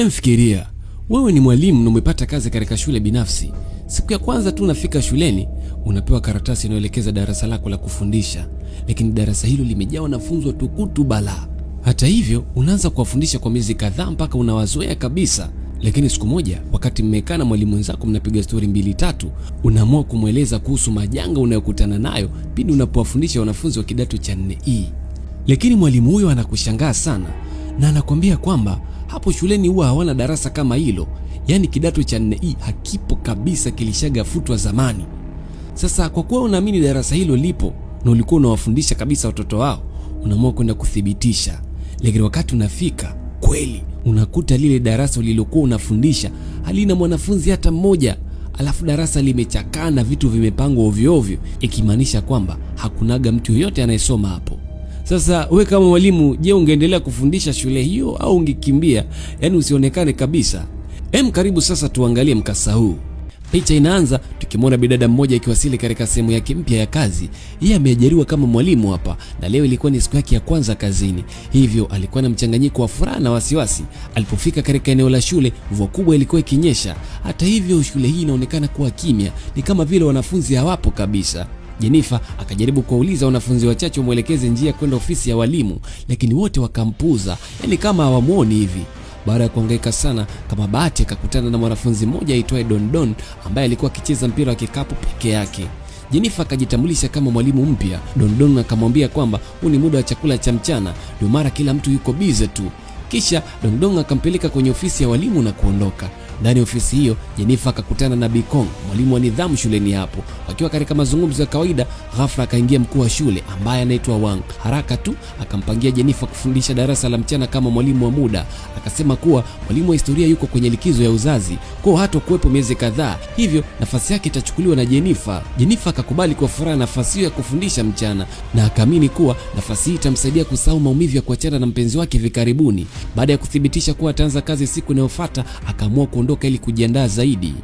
Emfikiria, wewe ni mwalimu na umepata kazi katika shule binafsi. Siku ya kwanza tu unafika shuleni, unapewa karatasi inayoelekeza darasa lako la kufundisha. Lakini darasa hilo limejaa wanafunzi watukutu balaa. Hata hivyo, unaanza kuwafundisha kwa miezi kadhaa mpaka unawazoea kabisa. Lakini siku moja, wakati mmekaa na mwalimu wenzako mnapiga stori 2-3, unaamua kumweleza kuhusu majanga unayokutana nayo pindi unapowafundisha wanafunzi wa kidato cha 4E. Lakini mwalimu huyo anakushangaa sana na anakuambia kwamba hapo shuleni huwa hawana darasa kama hilo. Yaani kidato cha 4E hakipo kabisa, kilishagafutwa zamani. Sasa kwa kuwa unaamini darasa hilo lipo na ulikuwa unawafundisha kabisa watoto wao, unaamua kwenda kuthibitisha. Lakini wakati unafika, kweli unakuta lile darasa ulilokuwa unafundisha halina mwanafunzi hata mmoja. Alafu darasa limechakaa na vitu vimepangwa ovyo ovyo, ikimaanisha kwamba hakunaga mtu yoyote anayesoma hapo. Sasa we kama mwalimu, je, ungeendelea kufundisha shule hiyo au ungekimbia, yaani usionekane kabisa? Karibu sasa tuangalie mkasa huu. Picha inaanza tukimwona bidada mmoja ikiwasili katika sehemu yake mpya ya kazi. Yeye ameajiriwa kama mwalimu hapa na leo ilikuwa ni siku yake ya kwanza kazini. Hivyo alikuwa na mchanganyiko wa furaha na wasiwasi. Alipofika katika eneo la shule, mvua kubwa ilikuwa ikinyesha. Hata hivyo, shule hii inaonekana kuwa kimya, ni kama vile wanafunzi hawapo kabisa. Jennifer akajaribu kuwauliza wanafunzi wachache wamwelekeze njia kwenda ofisi ya walimu, lakini wote wakampuuza, yaani kama hawamuoni hivi. Baada ya kuhangaika sana, kama bahati akakutana na mwanafunzi mmoja aitwaye Don ambaye alikuwa akicheza mpira wa kikapu peke yake. Jennifer akajitambulisha kama mwalimu mpya. Don akamwambia kwamba huu ni muda wa chakula cha mchana, ndio mara kila mtu yuko busy tu. Kisha Don akampeleka kwenye ofisi ya walimu na kuondoka. Ndani ya ofisi hiyo, Jennifer akakutana na Bikong, mwalimu wa nidhamu shuleni hapo. Wakiwa katika mazungumzo ya kawaida, ghafla akaingia mkuu wa shule ambaye anaitwa Wang. Haraka tu akampangia Jennifer kufundisha darasa la mchana kama mwalimu wa muda. Akasema kuwa mwalimu wa historia yuko kwenye likizo ya uzazi, kwa hata kuwepo miezi kadhaa, hivyo nafasi yake itachukuliwa na Jennifer. Jennifer akakubali kwa furaha nafasi hiyo ya kufundisha mchana na akaamini kuwa nafasi hii itamsaidia kusahau maumivu ya kuachana na mpenzi wake hivi karibuni. Baada ya kuthibitisha kuwa ataanza kazi siku inayofuata, akaamua kuondoka ili kujiandaa zaidi.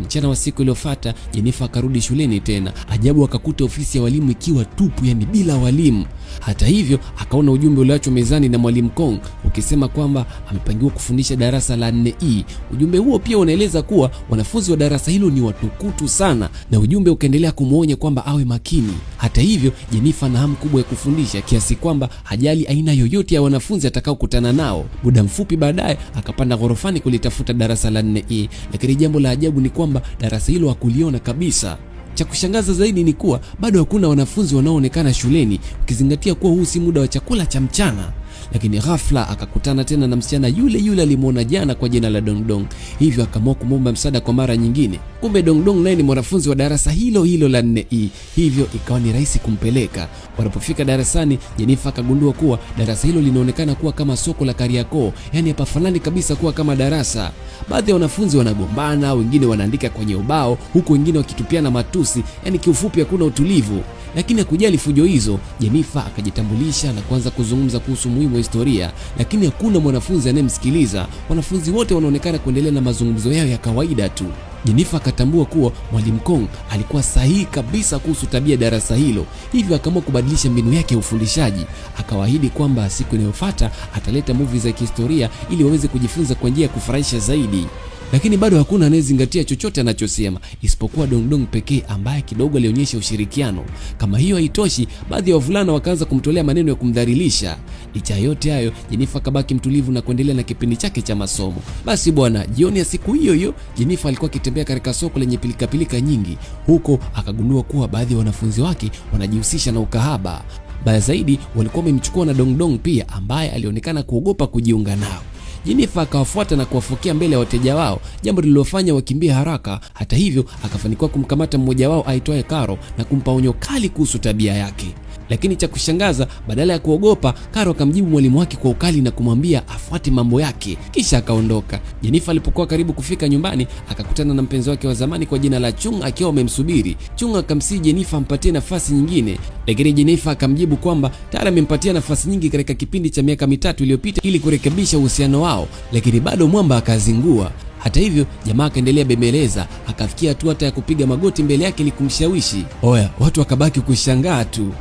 Mchana wa siku iliyofuata, Jennifer akarudi shuleni tena. Ajabu, akakuta ofisi ya walimu ikiwa tupu, yani bila walimu. Hata hivyo, akaona ujumbe ulioachwa mezani na mwalimu Kong ukisema kwamba amepangiwa kufundisha darasa la 4E. Ujumbe huo pia unaeleza kuwa wanafunzi wa darasa hilo ni watukutu sana, na ujumbe ukaendelea kumuonya kwamba awe makini. Hata hivyo, Jennifer ana hamu kubwa ya kufundisha kiasi kwamba hajali aina yoyote ya wanafunzi atakaokutana nao. Muda mfupi baadaye, akapanda ghorofani kulitafuta darasa la 4E, lakini jambo la ajabu ni kwamba darasa hilo hakuliona kabisa. Cha kushangaza zaidi ni kuwa bado hakuna wanafunzi wanaoonekana shuleni, ukizingatia kuwa huu si muda wa chakula cha mchana. Lakini ghafla akakutana tena na msichana yule alimuona jana kwa jina la Dong. Hivyo akaamua kumwomba msaada kwa mara nyingine. Kumbe Dong naye ni mwanafunzi wa darasa hilo la 4E, hivyo ikawa ni rahisi kumpeleka. Wanapofika darasani, Jennifer akagundua kuwa darasa hilo linaonekana kuwa kama soko la Kariakoo, yani hapa fanani kabisa kuwa kama darasa. Baadhi ya wanafunzi wanagombana, wengine wanaandika kwenye ubao, huku wengine wakitupiana matusi, yani kiufupi hakuna utulivu. Lakini hakujali fujo hizo, Jennifer akajitambulisha na kuanza kuzungumza kuhusu muhimu wa historia, lakini hakuna mwanafunzi anayemsikiliza. Wanafunzi wote wanaonekana kuendelea na mazungumzo yao ya kawaida tu. Jennifer akatambua kuwa mwalimu Kong alikuwa sahihi kabisa kuhusu tabia darasa hilo, hivyo akaamua kubadilisha mbinu yake ya ufundishaji. Akawaahidi kwamba siku inayofuata ataleta movie za kihistoria ili waweze kujifunza kwa njia ya kufurahisha zaidi. Lakini bado hakuna anayezingatia chochote anachosema isipokuwa Dong pekee ambaye kidogo alionyesha ushirikiano. Kama hiyo haitoshi, baadhi ya wavulana wakaanza kumtolea maneno ya kumdhalilisha. Licha yote hayo, Jennifer kabaki mtulivu na kuendelea na kipindi chake cha masomo. Basi bwana, jioni ya siku hiyo Jennifer alikuwa akitembea katika soko lenye pilika nyingi. Huko akagundua kuwa baadhi ya wanafunzi wake wanajihusisha na ukahaba. Baya zaidi, walikuwa wamemchukua na Dong pia ambaye alionekana kuogopa kujiunga nao. Jennifer akawafuata na kuwafokea mbele ya wateja wao, jambo lililofanya wakimbie haraka. Hata hivyo, akafanikiwa kumkamata mmoja wao aitwaye Karo na kumpa onyo kali kuhusu tabia yake. Lakini cha kushangaza, badala ya kuogopa, Karo akamjibu mwalimu wake kwa ukali na kumwambia afuate mambo yake, kisha akaondoka. Jennifer alipokuwa karibu kufika nyumbani, akakutana na mpenzi wake wa zamani kwa jina la Chung akiwa amemsubiri. Chung akamsihi Jennifer ampatie nafasi nyingine, lakini Jennifer akamjibu kwamba tayari amempatia nafasi nyingi katika kipindi cha miaka 3 iliyopita ili kurekebisha uhusiano wao, lakini bado mwamba akazingua. Hata hivyo, jamaa akaendelea bembeleza, akafikia hatua hata ya kupiga magoti mbele yake ili kumshawishi. Oya, watu wakabaki kushangaa tu.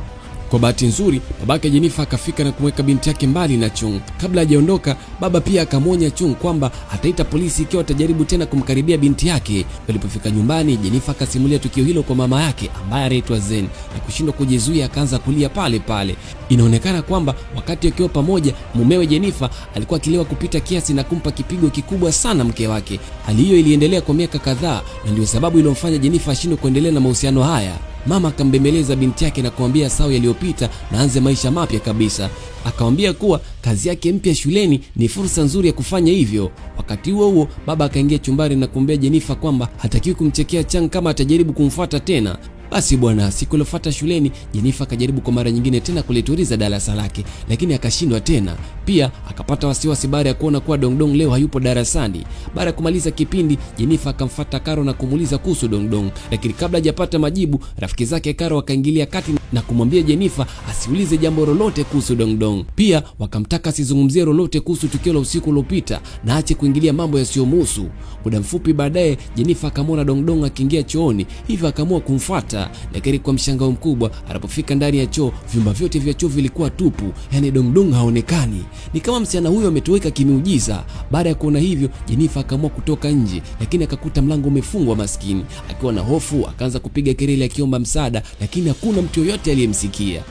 Kwa bahati nzuri, babake Jennifer akafika na kumweka binti yake mbali na Chung. Kabla hajaondoka, baba pia akamwonya Chung kwamba ataita polisi ikiwa atajaribu tena kumkaribia binti yake. Walipofika nyumbani, Jennifer akasimulia tukio hilo kwa mama yake ambaye anaitwa Zen, na kushindwa kujizuia akaanza kulia pale pale. Inaonekana kwamba wakati wakiwa pamoja, mumewe Jennifer alikuwa akilewa kupita kiasi na kumpa kipigo kikubwa sana mke wake. Hali hiyo iliendelea kwa miaka kadhaa na ndio sababu iliyomfanya Jennifer ashindwe kuendelea na mahusiano haya. Mama akambembeleza binti yake na kumwambia sawa yaliyopita na anze maisha mapya kabisa. Akamwambia kuwa kazi yake mpya shuleni ni fursa nzuri ya kufanya hivyo. Wakati huo huo, baba akaingia chumbani na kumwambia Jennifer kwamba hatakiwi kumchekea Chang kama atajaribu kumfuata tena. Basi bwana, siku iliyofuata shuleni, Jennifer akajaribu kwa mara nyingine tena kulituriza darasa lake, lakini akashindwa tena. Pia akapata wasiwasi baada ya kuona kuwa Dongdong leo hayupo darasani. Baada ya kumaliza kipindi, Jennifer akamfuata Karo na kumuuliza kuhusu Dongdong, lakini kabla hajapata majibu, rafiki zake Karo wakaingilia kati na kumwambia Jennifer asiulize jambo lolote kuhusu Dongdong. Pia wakamtaka asizungumzie lolote kuhusu tukio la usiku uliopita na aache kuingilia mambo yasiyomhusu. Muda mfupi baadaye, Jennifer akamwona Dongdong akiingia chooni, hivyo akaamua kumfuata. Lakini kwa mshangao mkubwa, anapofika ndani ya choo, vyumba vyote vya choo vilikuwa tupu, yani Dongdong haonekani. Ni kama msichana huyo ametoweka kimiujiza. Baada ya kuona hivyo, Jennifer akaamua kutoka nje, lakini akakuta mlango umefungwa maskini. Akiwa na hofu, akaanza kupiga kelele akiomba msaada, lakini hakuna mtu yoyote aliyemsikia.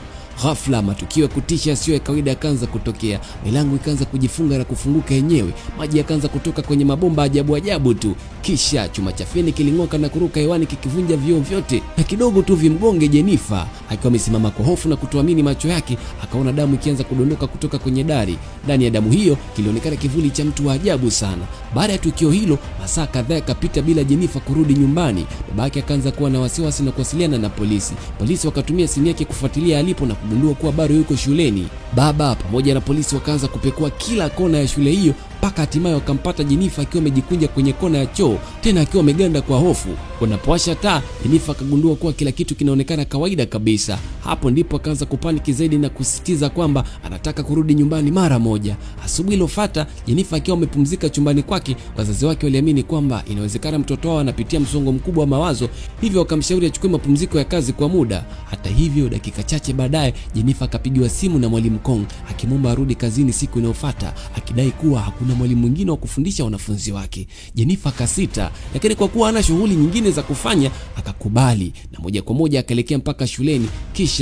Ghafla matukio ya kutisha yasiyo ya kawaida yakaanza kutokea. Milango ikaanza kujifunga na kufunguka yenyewe. Maji yakaanza kutoka kwenye mabomba ajabu tu. Kisha chuma cha feni kiling'oka na kuruka hewani kikivunja vioo vyote na kidogo tu vimgonge Jennifer. Akiwa amesimama kwa hofu na kutoamini macho yake, akaona damu ikianza kudondoka kutoka kwenye dari. Ndani ya damu hiyo kilionekana kivuli cha mtu wa ajabu sana. Baada ya tukio hilo, masaa kadhaa yakapita bila Jennifer kurudi nyumbani. Babake akaanza kuwa na wasiwasi na kuwasiliana na polisi. Polisi wakatumia simu yake kufuatilia alipo na kugundua kuwa bado yuko shuleni. Baba pamoja na polisi wakaanza kupekua kila kona ya shule hiyo mpaka hatimaye wakampata Jennifer akiwa amejikunja kwenye kona ya choo, tena akiwa ameganda kwa hofu. Wanapowasha taa, Jennifer akagundua kuwa kila kitu kinaonekana kawaida kabisa. Hapo ndipo akaanza kupaniki zaidi na kusisitiza kwamba anataka kurudi nyumbani mara moja. Asubuhi iliyofuata, Jennifer akiwa amepumzika chumbani kwake, wazazi wake waliamini kwamba inawezekana mtoto wao anapitia msongo mkubwa wa mawazo, hivyo wakamshauri achukue mapumziko ya kazi kwa muda. Hata hivyo, dakika chache baadaye, Jennifer akapigiwa simu na mwalimu Kong akimwomba arudi kazini siku inayofuata, akidai kuwa hakuna mwalimu mwingine wa kufundisha wanafunzi wake. Jennifer akasita, lakini kwa kuwa hana shughuli nyingine za kufanya akakubali, na moja kwa moja akaelekea mpaka shuleni. Kisha